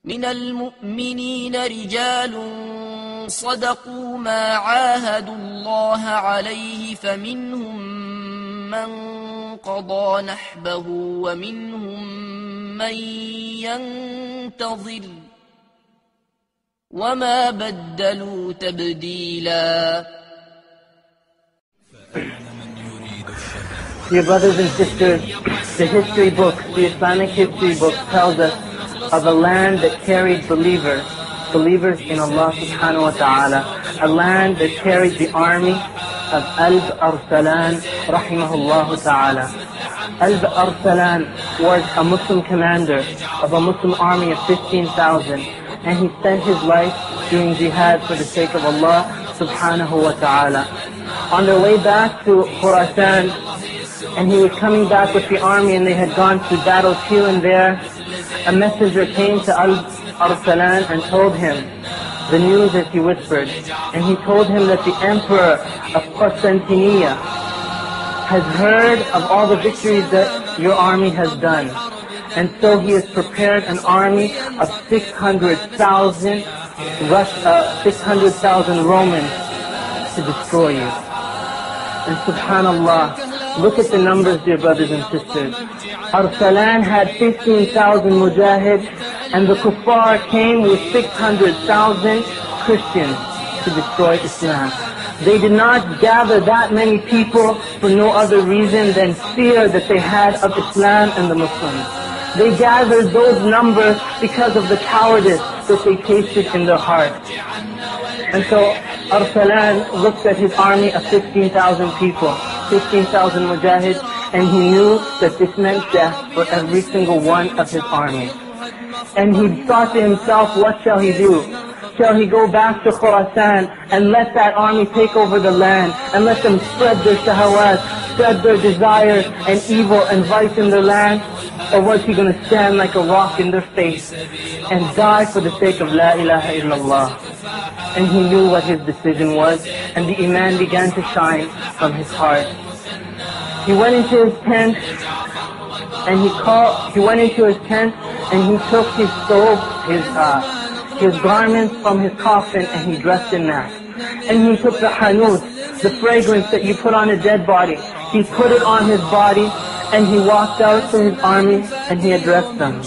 من المؤمنين رجال صدقوا ما عاهدوا الله عليه فمنهم من قضى نحبه ومنهم من ينتظر وما بدلوا تبديلا. Dear brothers and sisters, the history books, the Islamic history books tells us of a land that carried believers in Allah subhanahu wa ta'ala, a land that carried the army of Al-Arsalan rahimahullah ta'ala. Al-Arsalan was a Muslim commander of a Muslim army of 15,000, and he spent his life doing jihad for the sake of Allah subhanahu wa ta'ala. On their way back to Khurasan, and he was coming back with the army and they had gone through battles here and there, a messenger came to Al-Arsalan and told him the news as he whispered. And he told him that the emperor of Constantinople has heard of all the victories that your army has done. And so he has prepared an army of 600,000 Romans to destroy you. And subhanallah, look at the numbers, dear brothers and sisters. Arsalan had 15,000 mujahid, and the kuffar came with 600,000 Christians to destroy Islam. They did not gather that many people for no other reason than fear that they had of Islam and the Muslims. They gathered those numbers because of the cowardice that they tasted in their hearts. And so Arsalan looked at his army of 15,000 people, 15,000 mujahid, and he knew that this meant death for every single one of his army. And he thought to himself, what shall he do? Shall he go back to Khurasan and let that army take over the land and let them spread their shahawat, spread their desires and evil and vice in their land? Or was he going to stand like a rock in their face and die for the sake of La ilaha illallah? And he knew what his decision was, and the iman began to shine from his heart. He went into his tent, and he took his stove, his garments from his coffin, and he dressed in that. And he took the hanut, the fragrance that you put on a dead body. He put it on his body, and he walked out to his army, and he addressed them.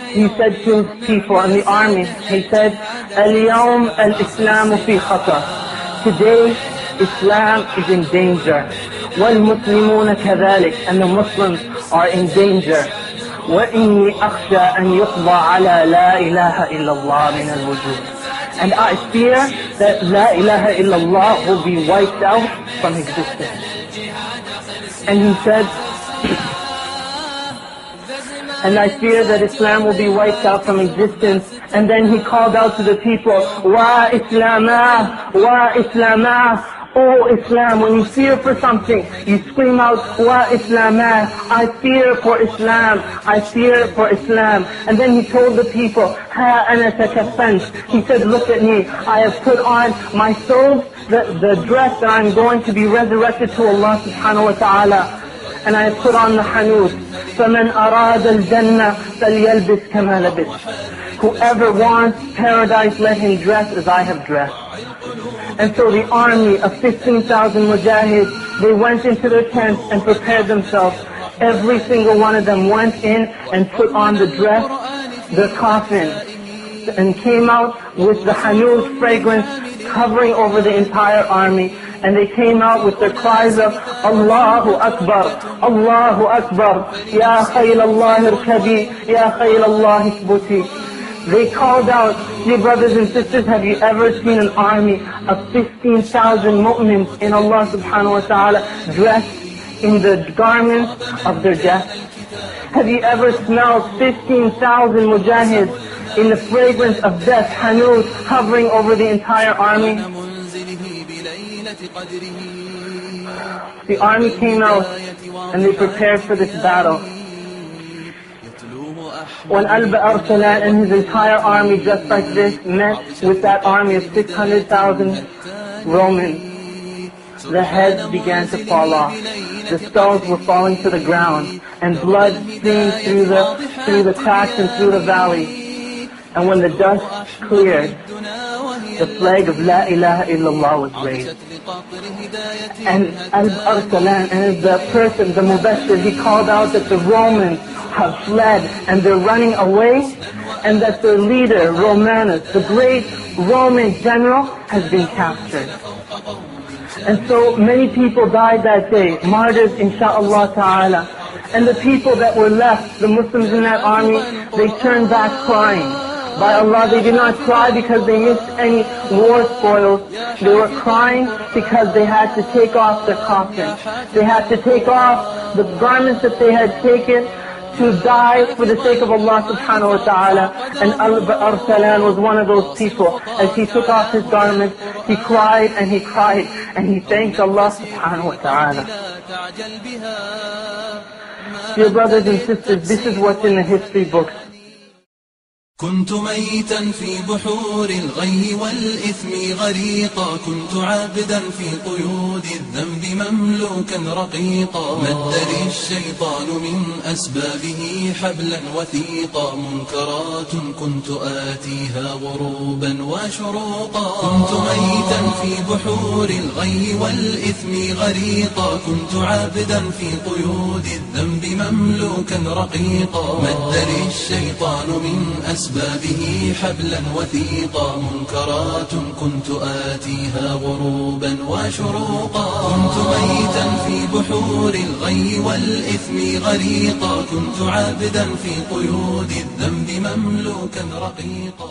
He said to his people in the army, he said, "Al-yawm al-Islamu fi khatar." Today, Islam is in danger. وَالْمُسْلِمُونَ كَذَلِكَ, and the Muslims are in danger. وَإِنِّي أَخْشَى أَنْ يُقْضَى عَلَى لَا إِلَهَ إِلَّا اللَّهِ مِنَ الْوُجُودِ. And I fear that La ilaha illallah will be wiped out from existence. And he said, and I fear that Islam will be wiped out from existence. And then he called out to the people, Wa Islamah, Wa Islamah. Oh Islam, when you fear for something, you scream out, Wa Islamah, I fear for Islam, I fear for Islam. And then he told the people, Ha ana takaffant. He said, look at me, I have put on my soul, the dress that I'm going to be resurrected to Allah subhanahu wa ta'ala. And I have put on the hanut. فَمَنْ أَرَادَ الْجَنَّةَ فَلْيَلْبِسْ كَمَا لَبِسْ. Whoever wants paradise, let him dress as I have dressed. And so the army of 15,000 mujahids, they went into their tents and prepared themselves. Every single one of them went in and put on the dress, the coffin, and came out with the hanut fragrance covering over the entire army. And they came out with their cries of Allahu Akbar, Allahu Akbar, Ya khayl Allah irkabi, Ya khayl Allah isbuti. They called out, dear brothers and sisters, have you ever seen an army of 15,000 mu'mins in Allah subhanahu wa ta'ala dressed in the garments of their death? Have you ever smelled 15,000 mujahids in the fragrance of death, hanut, hovering over the entire army? The army came out and they prepared for this battle. When Al-Arsalan and his entire army, just like this, met with that army of 600,000 Romans, the heads began to fall off. The skulls were falling to the ground. and blood streamed through the cracks and through the valleys. And when the dust cleared, the flag of La ilaha illallah was raised. And as Arsalan, and as the person, the Mubashir, he called out that the Romans have fled and they're running away, and that their leader, Romanus, the great Roman general, has been captured. And so many people died that day, martyrs insha'Allah ta'ala. And the people that were left, the Muslims in that army, they turned back crying. By Allah, they did not cry because they missed any war spoils. They were crying because they had to take off their coffin. They had to take off the garments that they had taken to die for the sake of Allah subhanahu wa ta'ala. And Arsalan was one of those people. As he took off his garments, he cried and he cried and he thanked Allah subhanahu wa ta'ala. Dear brothers and sisters, this is what's in the history books. كنت ميتا في بحور الغي والإثم غريقا كنت عابدا في قيود الذنب مملوكا رقيقا مد لي الشيطان من أسبابه حبلا وثيقا منكرات كنت آتيها غروبا وشروقا كنت ميتا في بحور الغي والإثم غريقا كنت عابدا في قيود الذنب مملوكا رقيقا مد لي الشيطان من أسبابه حبلا وثيقا منكرات كنت آتيها غروبا وشروقا كنت ميتا في بحور الغي والإثم غريقا كنت عابدا في قيود الذنب مملوكا رقيقا